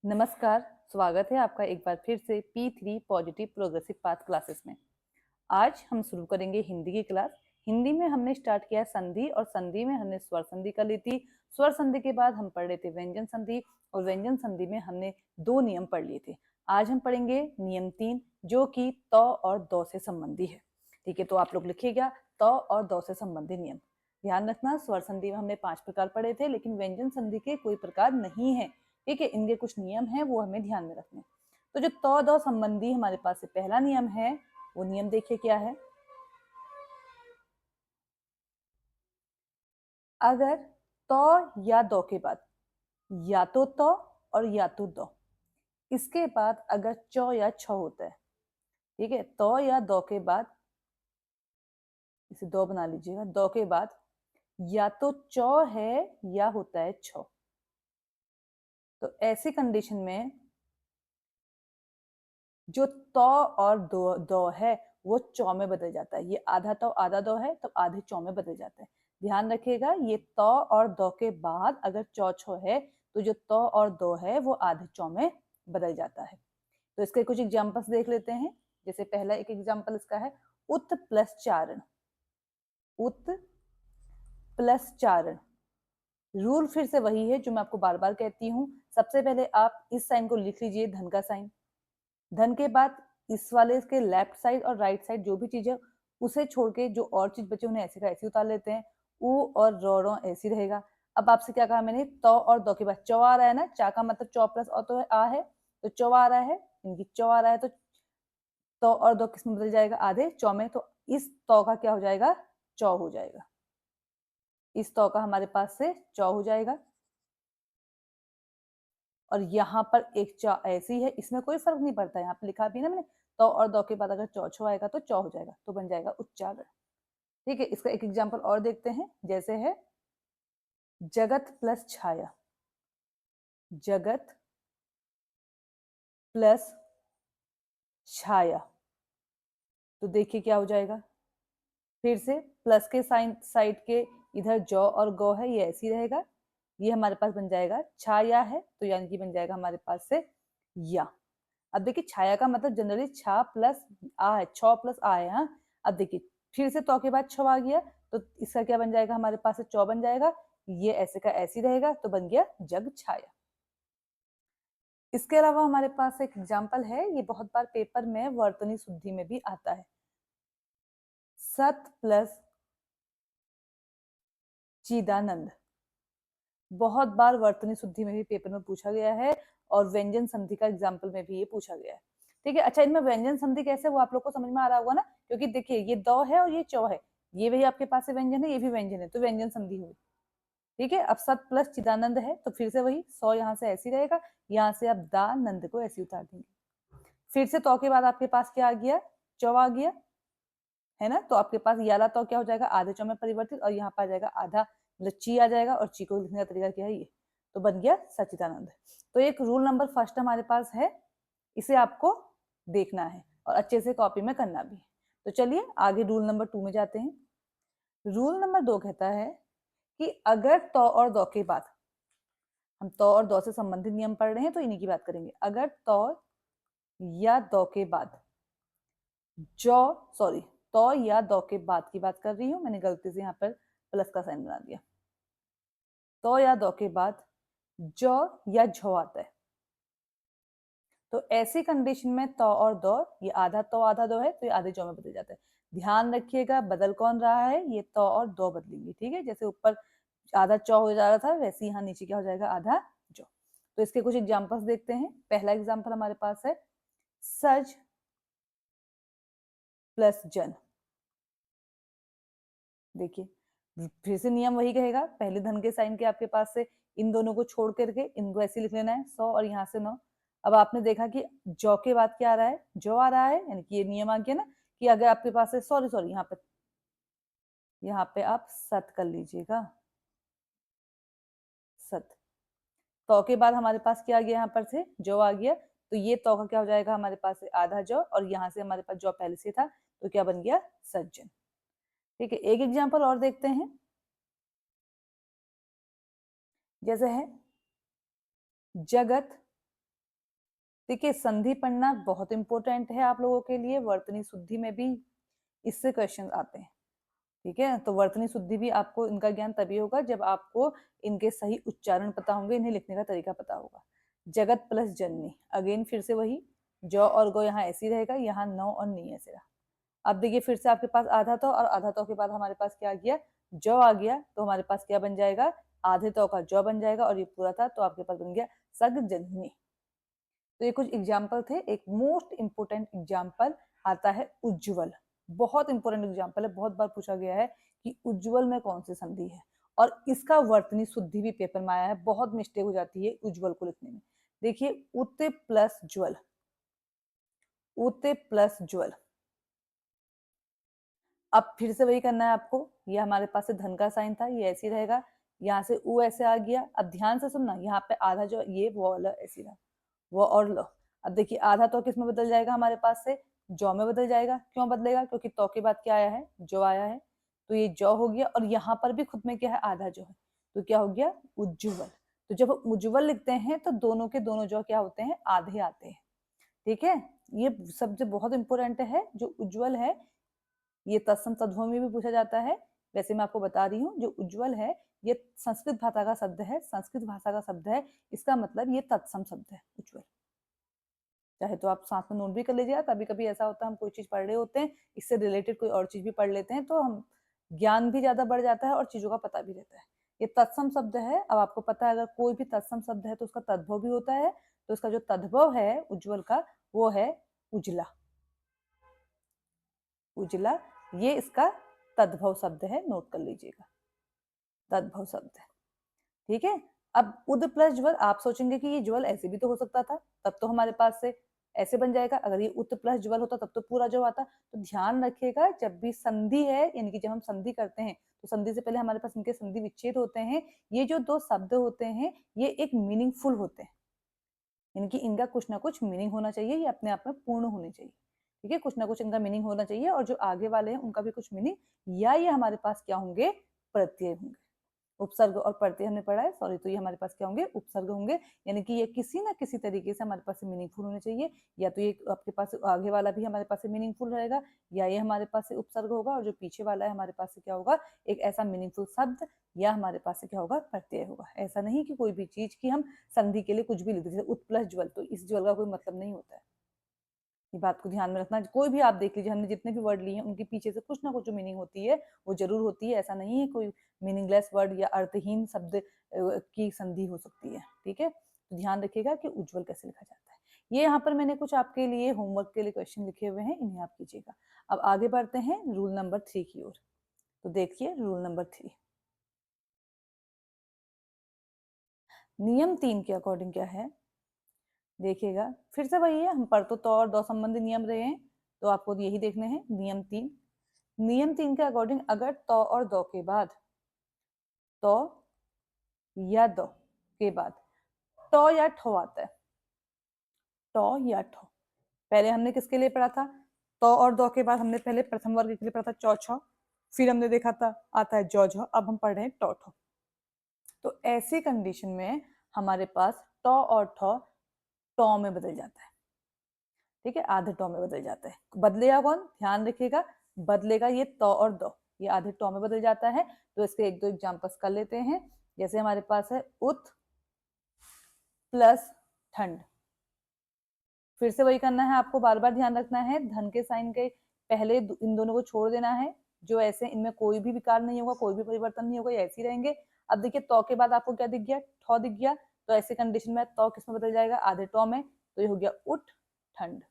नमस्कार। स्वागत है आपका एक बार फिर से P3 positive progressive path classes में। आज हम शुरू करेंगे हिंदी की क्लास। हिंदी में हमने स्टार्ट किया संधि और संधि में हमने स्वर संधि कर ली थी। स्वर संधि के बाद हम पढ़ रहे थे व्यंजन संधि और व्यंजन संधि में हमने 2 नियम पढ़ लिए थे। आज हम पढ़ेंगे नियम 3 जो कि त और द से संबंधी है। ठीक है, तो आप लोग लिखिएगा त और द से संबंधी नियम। ध्यान रखना, स्वर संधि में हमने 5 प्रकार पढ़े थे, लेकिन व्यंजन संधि के कोई प्रकार नहीं है। ठीक है, इनके कुछ नियम हैं, वो हमें ध्यान में रखने। तो जो त द संबंधी हमारे पास से पहला नियम है, वो नियम देखिए क्या है। अगर त या द के बाद या तो त और या तो द, इसके बाद अगर च या छ होता है, ठीक है, त या द के बाद, इसे द बना लीजिएगा, द के बाद या तो च है या होता है छ, तो ऐसी कंडीशन में जो त और द है वो च में बदल जाता है। ये आधा त आधा द है, तो आधे च में बदल जाता है। ध्यान रखिएगा, ये त और द के बाद अगर च छ है तो जो त और द है वो आधे च में बदल जाता है। तो इसके कुछ एग्जांपल्स देख लेते हैं। जैसे पहला एक एग्जांपल इसका है उत प्लस चारण। उत प्लस चारण रूल फिर से वही है जो मैं आपको बार बार कहती हूँ। सबसे पहले आप इस साइन को लिख लीजिए, धन का साइन। धन के बाद इस वाले के लेफ्ट साइड और राइट साइड जो भी चीज है उसे छोड़ के जो और चीज बचे उन्हें ऐसे का ऐसे उतार लेते हैं। उ और रो ऐसे रहेगा। अब आपसे क्या कहा मैंने, त और द के बाद चौ आ रहा है ना, चा का मतलब चौ प्लस तो है आ है, तो चौ आ रहा है, इनकी चौ आ रहा है, तो और दो किस में बदल जाएगा, आधे चौ में। तो इस तो का क्या हो जाएगा, चौ हो जाएगा। इस तो का हमारे पास से चौ हो जाएगा। और यहाँ पर एक च ऐसी है, इसमें कोई फर्क नहीं पड़ता। यहाँ पे लिखा भी ना मैंने, तो और दो के बाद अगर चौ छो आएगा तो चौ हो जाएगा, तो बन जाएगा उच्चारण। ठीक है, इसका एक एग्जांपल और देखते हैं। जैसे है जगत प्लस छाया। जगत प्लस छाया, तो देखिए क्या हो जाएगा। फिर से प्लस के साइन साइड के इधर जौ और गौ है, ये ऐसी रहेगा। ये हमारे पास बन जाएगा छाया है, तो यानी कि बन जाएगा हमारे पास से या। अब देखिए छाया का मतलब जनरली छा प्लस आ है, छ प्लस आ है। हाँ, अब देखिए फिर से तो के बाद छ आ गया, तो इसका क्या बन जाएगा, हमारे पास से चौ बन जाएगा। ये ऐसे का ऐसे रहेगा, तो बन गया जग छाया। इसके अलावा हमारे पास एक एग्जाम्पल है, ये बहुत बार पेपर में वर्तनी शुद्धि में भी आता है। सत प्लस चिदानंद बहुत बार वर्तनी शुद्धि में भी पेपर में पूछा गया है, और व्यंजन संधि का एग्जाम्पल में भी ये पूछा गया है। ठीक है, अच्छा इनमें व्यंजन संधि कैसे वो आप लोग को समझ में आ रहा होगा ना, क्योंकि देखिए ये द है और ये चौ है, ये भी आपके पास से व्यंजन है, ये भी व्यंजन है, तो व्यंजन संधि हुई। ठीक है, अब सत प्लस चिदानंद है, तो फिर से वही सौ यहाँ से ऐसी रहेगा, यहाँ से आप दानंद को ऐसी उतार देंगे। फिर से तो के बाद आपके पास क्या आ गया, चौ आ गया है ना, तो आपके पास याला तो क्या हो जाएगा, आधे चौ में परिवर्तित, और यहाँ पर आ जाएगा आधा, मतलब ची आ जाएगा, और ची को लिखने का तरीका क्या है, ये तो बन गया सच्चिदानंद। तो एक रूल नंबर फर्स्ट हमारे पास है, इसे आपको देखना है और अच्छे से कॉपी में करना भी है। तो चलिए आगे रूल नंबर 2 में जाते हैं। रूल नंबर 2 कहता है कि अगर तो और दो के बाद, हम तो और दो से संबंधित नियम पढ़ रहे हैं तो इन्हीं की बात करेंगे। अगर तो या दो के बाद जो, सॉरी, तो या दो के बाद की बात कर रही हूं, मैंने गलती से यहाँ पर प्लस का साइन बना दिया। तो या दो के बाद जो या झो आता है, तो ऐसी कंडीशन में तो और दो, ये आधा तो आधा दो है, तो ये आधे जो में बदल जाता है। ध्यान रखिएगा, बदल कौन रहा है, ये तो और दो बदलेंगे। ठीक है, जैसे ऊपर आधा चौ हो जा रहा था, वैसे यहाँ नीचे क्या हो जाएगा, आधा जो। तो इसके कुछ एग्जांपल्स देखते हैं। पहला एग्जांपल हमारे पास है सज प्लस जन। देखिए फिर से नियम वही कहेगा, पहले धन के साइन के आपके पास से इन दोनों को छोड़ करके इनको ऐसे लिख लेना है, 100 और यहाँ से 9। अब आपने देखा कि जौ के बाद क्या आ रहा है, जो आ रहा है, यानी कि ये नियम आ गया ना कि अगर आपके पास है, सॉरी सॉरी, यहाँ पे आप सत कर लीजिएगा, सत। तो के बाद हमारे पास क्या आ गया, यहाँ पर से जो आ गया, तो ये तो का क्या हो जाएगा हमारे पास से आधा जो, और यहाँ से हमारे पास जो पहले से था, तो क्या बन गया, सज्जन। ठीक है, एक एग्जाम्पल और देखते हैं। जैसे है जगत देखिए, संधि पढ़ना बहुत इंपॉर्टेंट है आप लोगों के लिए, वर्तनी शुद्धि में भी इससे क्वेश्चन आते हैं। ठीक है, तो वर्तनी शुद्धि भी आपको इनका ज्ञान तभी होगा जब आपको इनके सही उच्चारण पता होंगे, इन्हें लिखने का तरीका पता होगा। जगत प्लस जननी, अगेन फिर से वही, ज और गो यहाँ ऐसी रहेगा, यहाँ न और नी ऐसे रहा। अब देखिए फिर से आपके पास आधा तो, और आधा तो के बाद हमारे पास क्या आ गया, जो आ गया, तो हमारे पास क्या बन जाएगा, आधे तो का जो बन जाएगा, और ये पूरा था तो आपके पास बन गया सग जननी। तो ये कुछ एग्जाम्पल थे। एक मोस्ट इंपोर्टेंट एग्जाम्पल आता है उज्ज्वल, बहुत इंपॉर्टेंट एग्जाम्पल है, बहुत बार पूछा गया है कि उज्ज्वल में कौन सी संधि है, और इसका वर्तनी शुद्धि भी पेपर में आया है, बहुत मिस्टेक हो जाती है उज्ज्वल को लिखने में। देखिए उत प्लस ज्वल, उत प्लस ज्वल। अब फिर से वही करना है आपको, ये हमारे पास से धन का साइन था, ये ऐसे रहेगा, यहाँ से उ ऐसे आ गया। अब ध्यान से सुनना, यहाँ पे आधा जो ये वो वाला ऐसी रहा, वो और लो। अब देखिए आधा तो किस में बदल जाएगा, हमारे पास से जौ में बदल जाएगा। क्यों बदलेगा, क्योंकि तो के बाद क्या आया है, जो आया है, तो ये जौ हो गया, और यहाँ पर भी खुद में क्या है, आधा जो है, तो क्या हो गया, उज्ज्वल। तो जब उज्ज्वल लिखते हैं तो दोनों के दोनों जो क्या होते हैं, आधे आते हैं। ठीक है, ये शब्द बहुत इंपॉर्टेंट है। जो उज्ज्वल है ये तत्सम तद्भव में भी पूछा जाता है। वैसे मैं आपको बता रही हूँ, जो उज्ज्वल है ये संस्कृत भाषा का शब्द है, संस्कृत भाषा का शब्द है, इसका मतलब ये तत्सम शब्द है उज्ज्वल। चाहे तो आप साथ में नोट भी कर लीजिएगा, कभी कभी ऐसा होता है हम कोई चीज पढ़ रहे होते हैं, इससे रिलेटेड कोई और चीज भी पढ़ लेते हैं, तो हम ज्ञान भी ज्यादा बढ़ जाता है और चीजों का पता भी रहता है। ये तत्सम शब्द है। अब आपको पता है अगर कोई भी तत्सम शब्द है तो उसका तद्भव भी होता है, तो उसका जो तद्भव है उज्ज्वल का वो है उजला। उजला ये इसका तद्भव शब्द है, नोट कर लीजिएगा, तद्भव शब्द है। ठीक है, अब उद प्लस ज्वल, आप सोचेंगे कि ये ज्वल ऐसे भी तो हो सकता था, तब तो हमारे पास से ऐसे बन जाएगा। अगर ये उत प्लस ज्वल होता तब तो पूरा जो आता। तो ध्यान रखिएगा जब भी संधि है, यानी कि जब हम संधि करते हैं तो संधि से पहले हमारे पास इनके संधि विच्छेद होते हैं। ये जो दो शब्द होते हैं ये एक मीनिंगफुल होते हैं, यानी कि इनका कुछ ना कुछ मीनिंग होना चाहिए, ये अपने आप में पूर्ण होने चाहिए। ठीक है, कुछ ना कुछ इनका मीनिंग होना चाहिए, और जो आगे वाले हैं उनका भी कुछ मीनिंग, या ये हमारे पास क्या होंगे, प्रत्यय होंगे। उपसर्ग और प्रत्यय हमने पढ़ा है, सॉरी, तो ये हमारे पास क्या होंगे, उपसर्ग होंगे। यानी कि ये किसी ना किसी तरीके से हमारे पास मीनिंगफुल होने चाहिए, या तो ये आपके पास आगे वाला भी हमारे पास मीनिंगफुल रहेगा, या ये हमारे पास से उपसर्ग होगा, और जो पीछे वाला है हमारे पास से क्या होगा, एक ऐसा मीनिंगफुल शब्द, या हमारे पास से क्या होगा, प्रत्यय होगा। ऐसा नहीं कि कोई भी चीज की हम संधि के लिए कुछ भी लिख देते, उत प्लस ज्वल, तो इस ज्वल का कोई मतलब नहीं होता है। ये बात को ध्यान में रखना, कोई भी आप देख लीजिए, हमने जितने भी वर्ड लिए हैं उनके पीछे से कुछ ना कुछ जो मीनिंग होती है वो जरूर होती है। ऐसा नहीं है कोई मीनिंगलेस वर्ड या अर्थहीन शब्द की संधि हो सकती है। ठीक है, तो ध्यान रखिएगा कि उज्जवल कैसे लिखा जाता है। ये यहाँ पर मैंने कुछ आपके लिए होमवर्क के लिए क्वेश्चन लिखे हुए हैं, इन्हें आप कीजिएगा। अब आगे बढ़ते हैं रूल नंबर 3 की ओर। तो देखिए रूल नंबर 3, नियम 3 के अकॉर्डिंग क्या है, देखिएगा फिर से वही है, हम पर तो और दो संबंधी नियम रहे हैं, तो आपको यही देखने हैं। नियम 3 के अकॉर्डिंग अगर तो और दो के बाद, तो या दो के बाद टो या ठो आता है, टो या ठो, पहले हमने किसके लिए पढ़ा था, तो और दो के बाद हमने पहले प्रथम वर्ग के लिए पढ़ा था चौ छो, फिर हमने देखा था आता है जौ झो, अब हम पढ़ रहे हैं टो ठो। तो ऐसी कंडीशन में हमारे पास टो और ठो टो में बदल जाता है। ठीक है, आधे टो में बदल जाता है। बदलेगा कौन, ध्यान रखिएगा, बदलेगा ये तो और दो, ये आधे टो में बदल जाता है। तो इसके एक दो एग्जांपल्स कर लेते हैं। जैसे हमारे पास है उत प्लस ठंड, फिर से वही करना है आपको, बार बार ध्यान रखना है, धन के साइन के पहले इन दोनों को छोड़ देना है, जो ऐसे इनमें कोई भी विकार नहीं होगा, कोई भी परिवर्तन नहीं होगा, ये ऐसे ही रहेंगे। अब देखिए तो के बाद आपको क्या दिख गया, ठौ दिख गया, तो ऐसे कंडीशन में तो किस में बदल जाएगा, आधे टो में, तो ये हो गया उठ ठंड।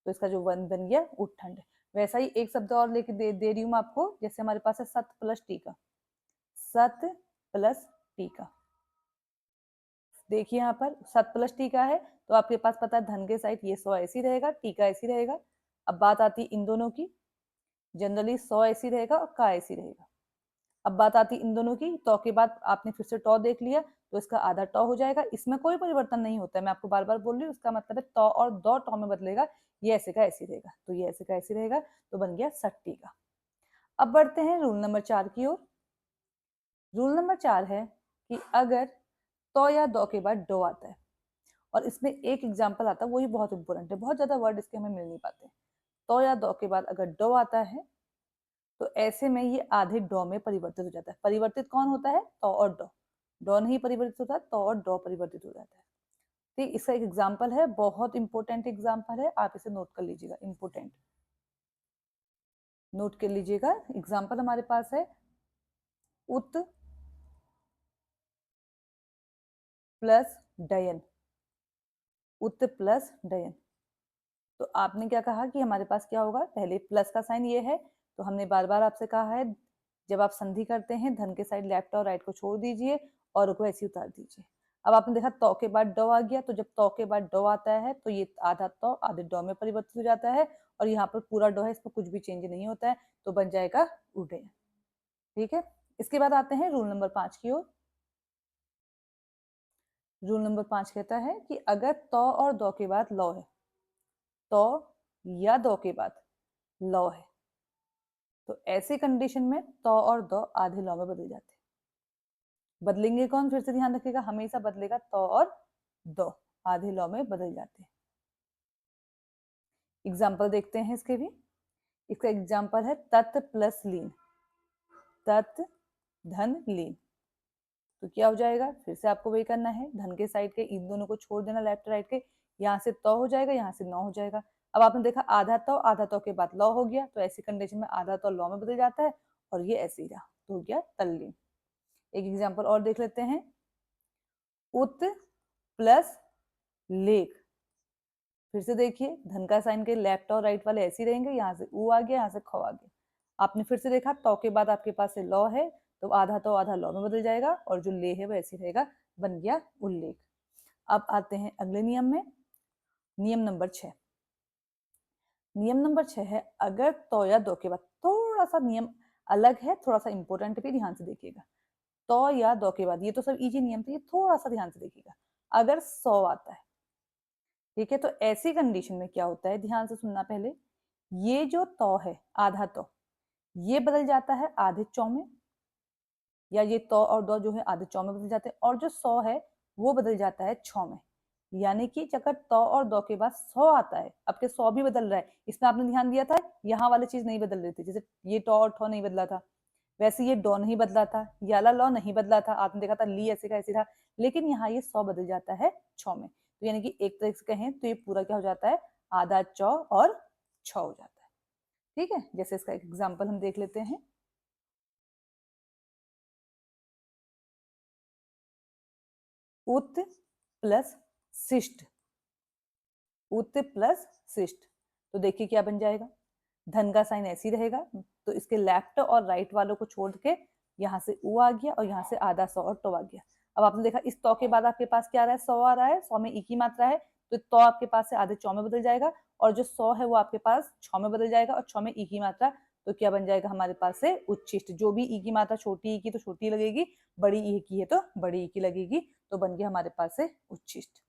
तो इसका जो वन बन गया उत्थंड। वैसा ही एक शब्द और लेके दे रही हूँ मैं आपको, जैसे हमारे पास है सत प्लस टीका, सत प्लस टीका। देखिए यहाँ पर सत प्लस टीका है, तो आपके पास पता है धन के साइड ये 100 ऐसी रहेगा, टीका ऐसी रहेगा। अब बात आती इन दोनों की, जनरली 100 ऐसी रहेगा और का ऐसी रहेगा। अब बात आती इन दोनों की, तो के बाद आपने फिर से टॉ देख लिया, तो इसका आधा टॉ हो जाएगा, इसमें कोई परिवर्तन नहीं होता है, मैं आपको बार बार बोल रही हूँ, इसका मतलब है टॉ और दो टॉ में बदलेगा, ये ऐसे का ऐसे रहेगा, तो ये ऐसे का ऐसे रहेगा, तो बन गया सट्टी का। अब बढ़ते हैं रूल नंबर 4 की ओर। रूल नंबर 4 है कि अगर तो या दो के बाद डो आता है और इसमें एक एग्जाम्पल आता है, वही बहुत इंपॉर्टेंट है, बहुत ज्यादा वर्ड इसके हमें मिल नहीं पाते। तो या दो के बाद अगर डो आता है तो ऐसे में ये आधे डो में परिवर्तित हो जाता है। परिवर्तित कौन होता है? तो और डो। डो नहीं परिवर्तित होता, तो और डो परिवर्तित हो जाता है। ठीक, इसका एक एग्जाम्पल है, बहुत इंपॉर्टेंट एग्जाम्पल है, आप इसे नोट कर लीजिएगा, इंपॉर्टेंट नोट कर लीजिएगा। एग्जाम्पल हमारे पास है उत प्लस डयन। उत प्लस डयन। तो आपने क्या कहा कि हमारे पास क्या होगा, पहले प्लस का साइन ये है, तो हमने बार बार आपसे कहा है जब आप संधि करते हैं धन के साइड लेफ्ट और राइट को छोड़ दीजिए और को ऐसे उतार दीजिए। अब आपने देखा तो के बाद डो आ गया, तो जब तो के बाद डो आता है तो ये आधा तो आधे डो में परिवर्तित हो जाता है, और यहाँ पर पूरा डो है, इसमें कुछ भी चेंज नहीं होता है, तो बन जाएगा उडे। ठीक है, इसके बाद आते हैं रूल नंबर 5 की ओर। रूल नंबर 5 कहता है कि अगर तो और दो के बाद लौ है, तो या दो के बाद लौ है, तो ऐसी कंडीशन में तो और दो आधे लौ में बदल जाते हैं। बदलेंगे कौन, फिर से ध्यान रखिएगा, हमेशा बदलेगा तो और दो आधे लौ में बदल जाते हैं। एग्जाम्पल देखते हैं इसके भी। इसका एग्जाम्पल है तत् प्लस लीन। तत् धन लीन, तो क्या हो जाएगा, फिर से आपको वही करना है, धन के साइड के इन दोनों को छोड़ देना, लेफ्ट राइट के, यहाँ से तो हो जाएगा, यहाँ से नौ हो जाएगा। अब आपने देखा आधा तो के बाद लॉ हो गया, तो ऐसी कंडीशन में आधा तो लॉ में बदल जाता है, और ये ऐसे ही रहा, तो हो गया तल्लीन। एक एग्जाम्पल और देख लेते हैं, उत प्लस लेख। फिर से देखिए, धन का साइन के लेफ्ट और राइट वाले ऐसे ही रहेंगे, यहाँ से ऊ आ गया, यहाँ से ख आ गया। आपने फिर से देखा तो के बाद आपके पास से लॉ है, तो आधा लॉ में बदल जाएगा, और जो ले है वो ऐसे रहेगा, बन गया उल्लेख। अब आते हैं अगले नियम में, नियम नंबर 6। नियम नंबर 6 है, अगर तो या दो के बाद, थोड़ा सा नियम अलग है, थोड़ा सा इंपॉर्टेंट भी, ध्यान से देखिएगा। तो या दो के बाद, ये तो सब इजी नियम थे, ये थोड़ा सा ध्यान से देखिएगा। अगर 100 आता है, ठीक है, तो ऐसी कंडीशन में क्या होता है, ध्यान से सुनना पहले। ये जो तो है आधा तो, ये बदल जाता है आधे चौ में, या ये तो और दो जो है आधे चौ में बदल जाते हैं, और जो 100 है वो बदल जाता है छौ में। यानी कि अगर तो और दो के बाद 100 आता है, अब के 100 भी बदल रहा है, इसमें आपने ध्यान दिया था, यहाँ वाली चीज नहीं बदल रही थी, जैसे ये टो और ठो नहीं बदला था, वैसे ये डो नहीं बदला था, ये वाला लॉ नहीं बदला था, आपने देखा था ली ऐसे का ऐसे था, लेकिन यहाँ ये 100 बदल जाता है छौ में। तो यानी कि एक तरह से कहें तो ये पूरा क्या हो जाता है, आधा चौ और छ हो जाता है। ठीक है, जैसे इसका एक एग्जाम्पल हम देख लेते हैं। उत प्लस शिष्ट। उत प्लस शिष्ट, तो देखिए क्या बन जाएगा, धन का साइन ऐसे ही रहेगा, तो इसके लेफ्ट और राइट वालों को छोड़ के यहाँ से ऊ आ गया, और यहाँ से आधा सौ और टो आ गया। अब आपने देखा इस तो के बाद आपके पास क्या आ रहा है, 100 आ रहा है, 100 में एक ही मात्रा है, तो आपके पास से आधे चौ में बदल जाएगा, और जो 100 है वो आपके पास छौ में बदल जाएगा, और छौ में एक ही मात्रा, तो क्या बन जाएगा हमारे पास से उच्छिष्ट। जो भी ई की मात्रा छोटी ई की तो छोटी लगेगी, बड़ी ई की है तो बड़ी ई की लगेगी, तो बन गया हमारे पास से उच्छिष्ट।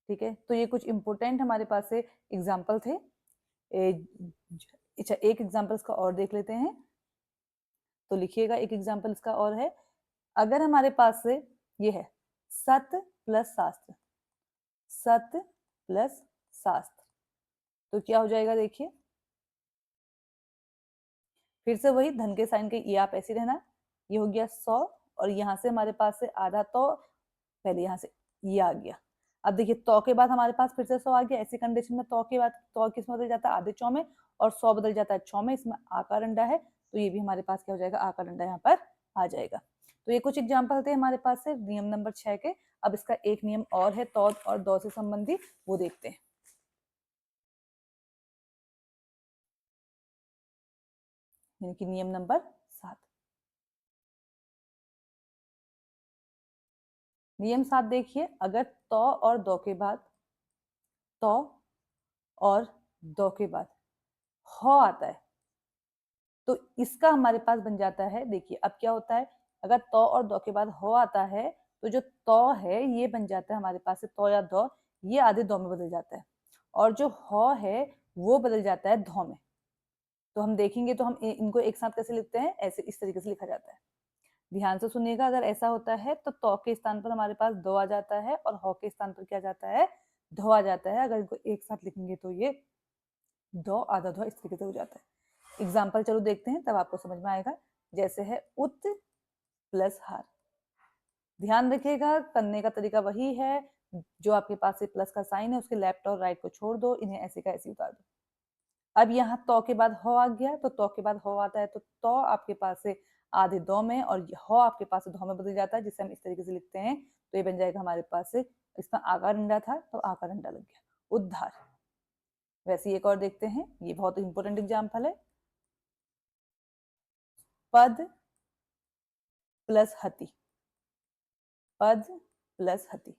ठीक है, तो ये कुछ इंपोर्टेंट हमारे पास से एग्जाम्पल थे। अच्छा, एक एग्जाम्पल इसका और देख लेते हैं, तो लिखिएगा, एक एग्जाम्पल इसका और है, अगर हमारे पास से ये है सत प्लस शास्त्र। सत प्लस शास्त्र, तो क्या हो जाएगा, देखिए फिर से वही धन के साइन के ये आप ऐसे रहना, ये हो गया 100, और यहाँ से हमारे पास से आधा तो पहले यहाँ से ये आ गया। अब देखिए तो के बाद हमारे पास फिर से 100 आ गया, ऐसी कंडीशन में तो के बाद तो किस में बदल जाता है, आधे चौ में, और 100 बदल जाता है छौ में, इसमें आकार अंडा है, तो ये भी हमारे पास क्या हो जाएगा, आकार अंडा यहाँ पर आ जाएगा। तो ये कुछ एग्जाम्पल थे हमारे पास से नियम नंबर 6 के। अब इसका एक नियम और है तो और दो से संबंधित, वो देखते हैं। यानी कि नियम नंबर 7। नियम 7 देखिए, अगर तो और दो के बाद, तो और दो के बाद हो आता है, तो इसका हमारे पास बन जाता है, देखिए अब क्या होता है, अगर तो और दो के बाद हो आता है, तो जो तो है ये बन जाता है हमारे पास से तो या दो, ये आधे दो में बदल जाता है, और जो हो है वो बदल जाता है धो में। तो हम देखेंगे तो हम इनको एक साथ कैसे लिखते हैं, ऐसे इस तरीके से लिखा जाता है। ध्यान से सुनिएगा, अगर ऐसा होता है तो तौ के स्थान पर हमारे पास दो आ जाता है और हौ के स्थान पर क्या जाता है, धौ आ जाता है। अगर इनको एक साथ लिखेंगे तो ये दो आधा धौ इस तरीके से हो जाता है। एग्जाम्पल चलो देखते हैं, तब आपको समझ में आएगा। जैसे है उत प्लस हार। ध्यान रखिएगा, करने का तरीका वही है, जो आपके पास से प्लस का साइन है उसके लेफ्ट और राइट को छोड़ दो, इन्हें ऐसे का ऐसे उतार दो। अब यहाँ तौ के बाद हौ आ गया, तो तौ के बाद हौ आता है, तो तौ आपके पास से आधे दो में और हौ आपके पास से धौ में बदल जाता है, जिसे हम इस तरीके से लिखते हैं। तो ये बन जाएगा हमारे पास से, इसमें आकार अंडा था तो आकार अंडा लग गया, उद्धार। वैसे एक और देखते हैं, ये बहुत इंपॉर्टेंट एग्जाम्पल है। पद प्लस हति, पद प्लस हति।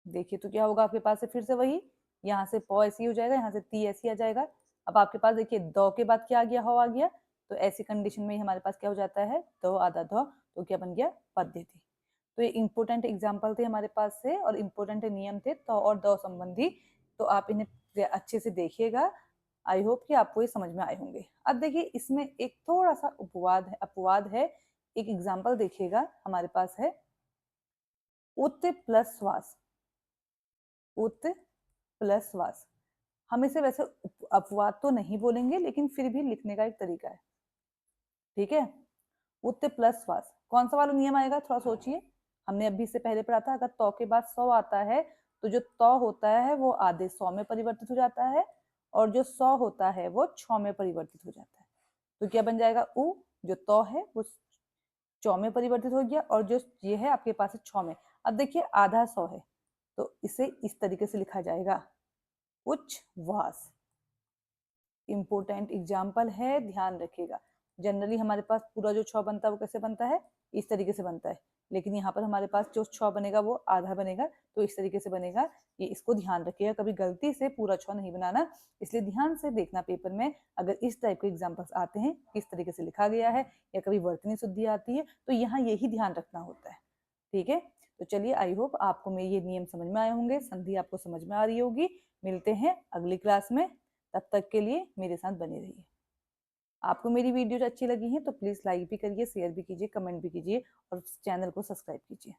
देखिए तो क्या होगा आपके पास से, फिर से वही, यहाँ से पौ ऐसी हो जाएगा, यहाँ से ती ऐसी आ जाएगा। अब आपके पास देखिए दो के बाद क्या आ गया, हौ आ गया। तो ऐसी कंडीशन में हमारे पास क्या हो जाता है, दो आधा धौ, तो क्या बन गया, पद्धति। तो ये इंपोर्टेंट एग्जाम्पल थे हमारे पास से और इंपोर्टेंट नियम थे तो और दो संबंधी। तो आप इन्हें अच्छे से देखिएगा। आई होप कि आपको ये समझ में आए होंगे। अब देखिए इसमें एक थोड़ा सा अपवाद है। एक एग्जाम्पल देखिएगा, हमारे पास है उत प्लस श्वास, उत प्लस श्वास। हम इसे वैसे अपवाद तो नहीं बोलेंगे, लेकिन फिर भी लिखने का एक तरीका है, ठीक है। उत प्लस श्वास, कौन सा वाला नियम आएगा, थोड़ा सोचिए। हमने अभी से पहले पढ़ा था, अगर तौ के बाद सौ आता है तो जो तौ होता है वो आधे सौ में परिवर्तित हो जाता है और जो सौ होता है वो छौ में परिवर्तित हो जाता है। तो क्या बन जाएगा, उ जो तौ है वो चौ में परिवर्तित हो गया और जो ये है आपके पास है छौ में। अब देखिए आधा सौ है तो इसे इस तरीके से लिखा जाएगा, उच्छ्वास। इंपोर्टेंट एग्जाम्पल है, ध्यान रखिएगा। जनरली हमारे पास पूरा जो छौ बनता है वो कैसे बनता है, इस तरीके से बनता है, लेकिन यहाँ पर हमारे पास जो छौ बनेगा वो आधा बनेगा, तो इस तरीके से बनेगा। ये इसको ध्यान रखिएगा, कभी गलती से पूरा छौ नहीं बनाना, इसलिए ध्यान से देखना पेपर में। अगर इस टाइप के एग्जाम्पल्स आते हैं, किस तरीके से लिखा गया है, या कभी वर्तनी शुद्धि आती है, तो यहाँ यही ध्यान रखना होता है, ठीक है। तो चलिए, आई होप आपको मेरे ये नियम समझ में आए होंगे, संधि आपको समझ में आ रही होगी। मिलते हैं अगली क्लास में, तब तक के लिए मेरे साथ बने रहिए। आपको मेरी वीडियोज अच्छी लगी हैं तो प्लीज़ लाइक भी करिए, शेयर भी कीजिए, कमेंट भी कीजिए और चैनल को सब्सक्राइब कीजिए।